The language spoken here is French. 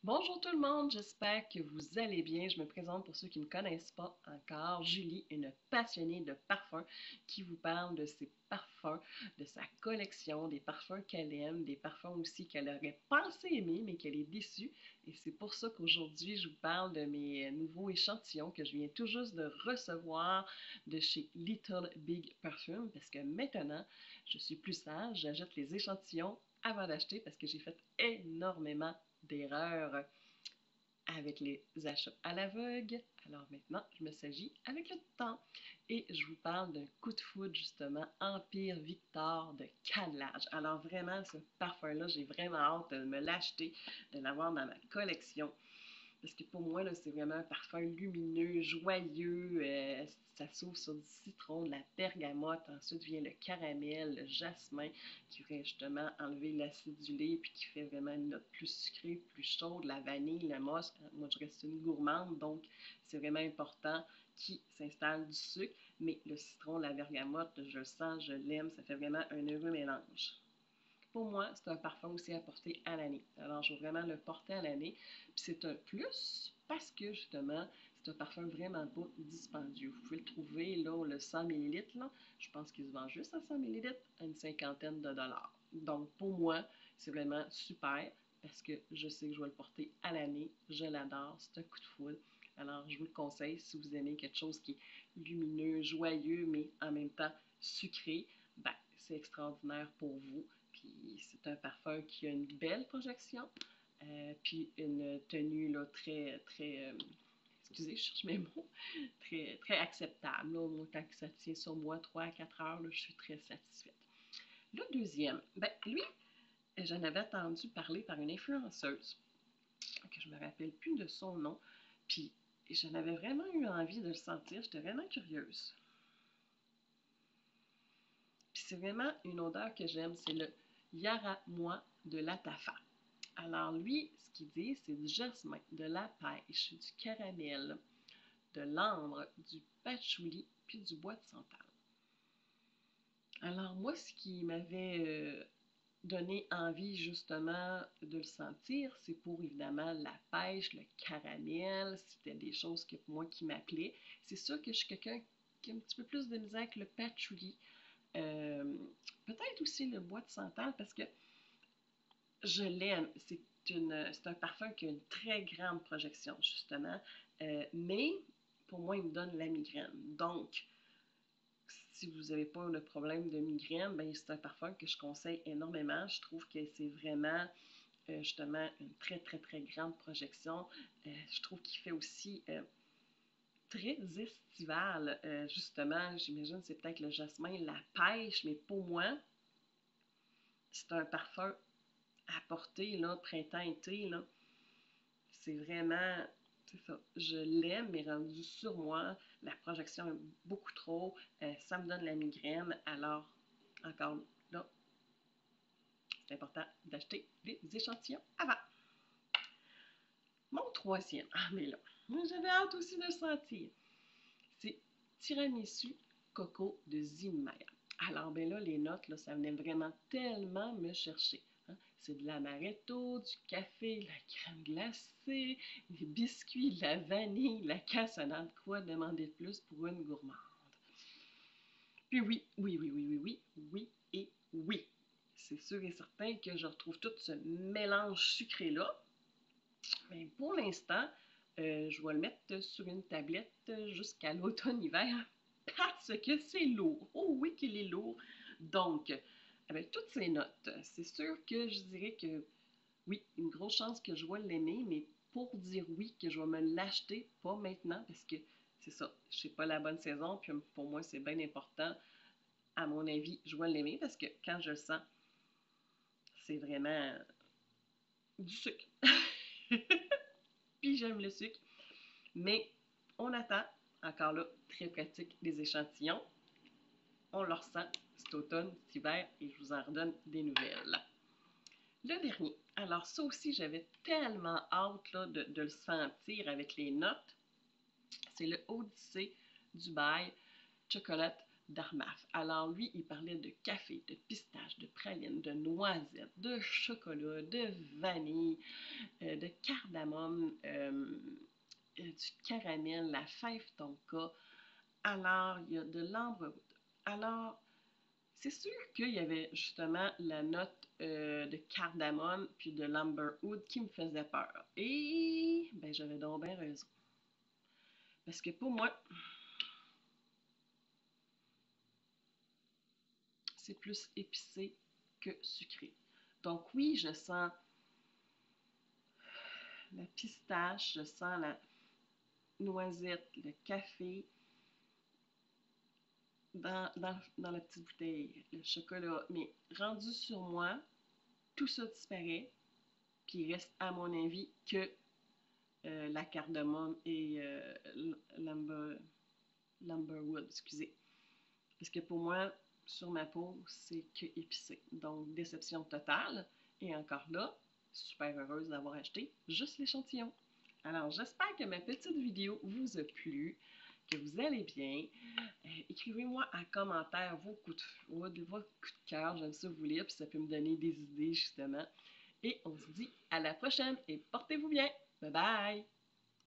Bonjour tout le monde, j'espère que vous allez bien. Je me présente pour ceux qui ne me connaissent pas encore. Julie, une passionnée de parfums qui vous parle de ses parfums, de sa collection, des parfums qu'elle aime, des parfums aussi qu'elle aurait pensé aimer mais qu'elle est déçue. Et c'est pour ça qu'aujourd'hui, je vous parle de mes nouveaux échantillons que je viens tout juste de recevoir de chez Little Big Perfume parce que maintenant, je suis plus sage, j'achète les échantillons avant d'acheter parce que j'ai fait énormément d'erreurs avec les achats à l'aveugle. Alors maintenant, je me s'agis avec le temps. Et je vous parle d'un coup de foudre, justement, Empire Victor de Calage. Alors vraiment, ce parfum-là, j'ai vraiment hâte de me l'acheter, de l'avoir dans ma collection. Parce que pour moi, là, c'est vraiment un parfum lumineux, joyeux. Ça s'ouvre sur du citron, de la bergamote. Ensuite vient le caramel, le jasmin, qui vient justement enlever l'acidulé, puis qui fait vraiment une note plus sucrée, plus chaude. La vanille, la mosse. Moi, je reste une gourmande, donc c'est vraiment important qu'il s'installe du sucre. Mais le citron, la bergamote, je le sens, je l'aime. Ça fait vraiment un heureux mélange. Pour moi, c'est un parfum aussi à porter à l'année. Alors, je vais vraiment le porter à l'année. Puis c'est un plus parce que justement, c'est un parfum vraiment pas dispendieux. Vous pouvez le trouver, là, le 100 millilitres, là, je pense qu'il se vend juste à 100 millilitres, à une cinquantaine de dollars. Donc, pour moi, c'est vraiment super parce que je sais que je vais le porter à l'année. Je l'adore, c'est un coup de foudre. Alors, je vous le conseille si vous aimez quelque chose qui est lumineux, joyeux, mais en même temps sucré, ben, c'est extraordinaire pour vous. Puis c'est un parfum qui a une belle projection, puis une tenue là, très, très, excusez, je cherche mes mots, très, très acceptable. Là, moi, tant que ça tient sur moi 3 à 4 heures, là, je suis très satisfaite. Le deuxième, ben, lui, j'en avais entendu parler par une influenceuse, que je ne me rappelle plus de son nom, puis j'en avais vraiment eu envie de le sentir, j'étais vraiment curieuse. Puis c'est vraiment une odeur que j'aime, c'est le Yara Moi de Latafa. Alors lui, ce qu'il dit, c'est du jasmin, de la pêche, du caramel, de l'ambre, du patchouli, puis du bois de santal. Alors moi, ce qui m'avait donné envie justement de le sentir, c'est pour évidemment la pêche, le caramel, c'était des choses que moi qui m'appelaient. C'est sûr que je suis quelqu'un qui a un petit peu plus de misère avec le patchouli. Euh, Peut-être aussi le bois de santal parce que je l'aime. C'est un parfum qui a une très grande projection, justement. Mais pour moi, il me donne la migraine. Donc, si vous n'avez pas le problème de migraine, ben, c'est un parfum que je conseille énormément. Je trouve que c'est vraiment, justement, une très, très, très grande projection. Je trouve qu'il fait aussi très estival. Justement, j'imagine c'est peut-être le jasmin, la pêche, mais pour moi, c'est un parfum à porter, là, printemps-été, là. C'est vraiment, c'est ça. Je l'aime, mais rendu sur moi, la projection est beaucoup trop. Ça me donne la migraine. Alors, encore là, c'est important d'acheter des échantillons avant. Mon troisième, ah mais là, j'avais hâte aussi de le sentir. C'est tiramisu coco de Zinmaya. Alors, ben là, les notes, là, ça venait vraiment tellement me chercher. Hein. C'est de l'amaretto, du café, la crème glacée, des biscuits, de la vanille, la cassonade. Quoi demander de plus pour une gourmande? Puis oui, oui, oui, oui, oui, oui, oui et oui. C'est sûr et certain que je retrouve tout ce mélange sucré-là. Mais pour l'instant, je vais le mettre sur une tablette jusqu'à l'automne-hiver parce que c'est lourd. Oh oui qu'il est lourd. Donc, avec toutes ces notes, c'est sûr que je dirais que oui, une grosse chance que je vais l'aimer, mais pour dire oui, que je vais me l'acheter, pas maintenant, parce que c'est ça, je sais pas la bonne saison, puis pour moi, c'est bien important. À mon avis, je vais l'aimer parce que quand je le sens, c'est vraiment du sucre. Puis j'aime le sucre. Mais on attend, encore là, très pratique, des échantillons. On le ressent cet automne, cet hiver, et je vous en redonne des nouvelles. Le dernier. Alors ça aussi, j'avais tellement hâte là, de le sentir avec les notes. C'est le Odyssée Dubaï Chocolate d'Armaf. Alors lui, il parlait de café, de pistache, de praline, de noisettes, de chocolat, de vanille, de cardamome, du caramel, la fève tonka. Alors, il y a de l'ambre. Alors, c'est sûr qu'il y avait justement la note de cardamome puis de l'amberwood qui me faisait peur. Et ben j'avais donc bien raison. Parce que pour moi, c'est plus épicé que sucré. Donc oui, je sens la pistache, je sens la noisette, le café dans la petite bouteille, le chocolat. Mais rendu sur moi, tout ça disparaît, puis il reste, à mon avis, que la cardamome et l'amberwood, excusez. Parce que pour moi, sur ma peau, c'est que épicé. Donc, déception totale. Et encore là, super heureuse d'avoir acheté juste l'échantillon. Alors, j'espère que ma petite vidéo vous a plu, que vous allez bien. Écrivez-moi en commentaire vos coups de foudre, vos coups de cœur. J'aime ça vous lire, puis ça peut me donner des idées, justement. Et on se dit à la prochaine et portez-vous bien. Bye bye!